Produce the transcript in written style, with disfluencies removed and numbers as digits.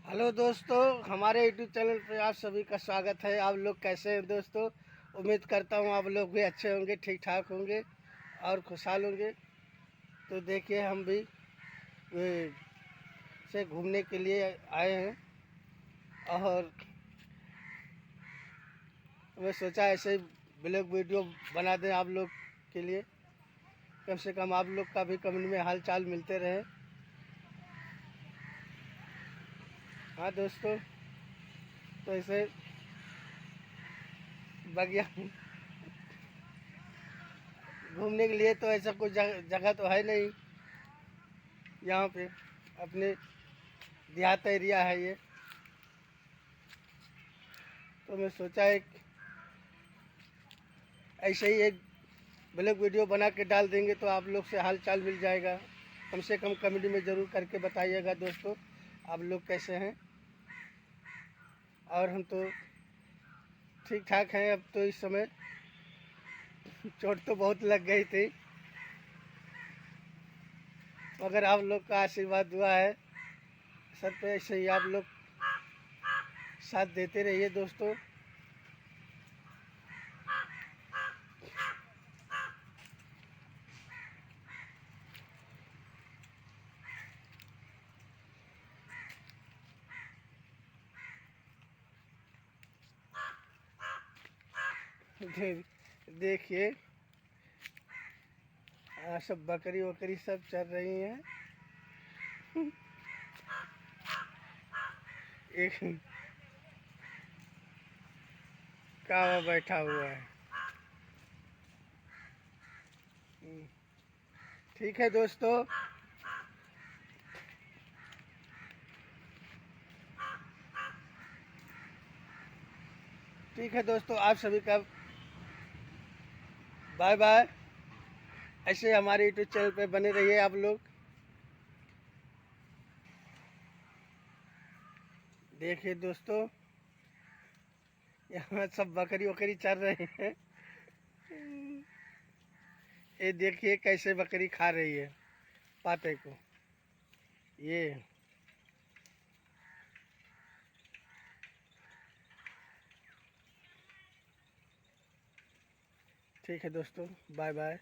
Hello दोस्तों, हमारे YouTube channel पे आप सभी का स्वागत है। आप लोग कैसे हैं दोस्तों? उम्मीद करता हूँ आप लोग भी अच्छे होंगे, ठीक ठाक होंगे और खुशहाल होंगे। तो देखिए, हम भी से घूमने के लिए आए हैं और मैं सोचा ऐसे ब्लॉग वीडियो बना दें आप लोग के लिए। कम से कम आप लोग का भी कमेंट में हाल चाल मिलते रहे। हाँ दोस्तों, तो ऐसे बगिया घूमने के लिए तो ऐसा कोई जगह तो है नहीं यहाँ पे। अपने देहात एरिया है ये। तो मैं सोचा एक ऐसे ही एक ब्लॉग वीडियो बना के डाल देंगे तो आप लोग से हाल चाल मिल जाएगा। कम से कम कमेंट में ज़रूर करके बताइएगा दोस्तों आप लोग कैसे हैं। और हम तो ठीक ठाक हैं। अब तो इस समय चोट तो बहुत लग गई थी, मगर आप लोग का आशीर्वाद हुआ है। सब पे ऐसे ही आप लोग साथ देते रहिए दोस्तों। देखिए, सब बकरी वकरी सब चल रही हैं। एक कावा बैठा हुआ है। ठीक है दोस्तों, ठीक है दोस्तों, आप सभी का बाय बाय। ऐसे हमारे यूट्यूब चैनल पे बने रहिए आप लोग। देखिए दोस्तों, यहाँ सब बकरी वकरी चल रहे हैं। ये देखिए कैसे बकरी खा रही है पाते को। ये ठीक है दोस्तों, बाय बाय।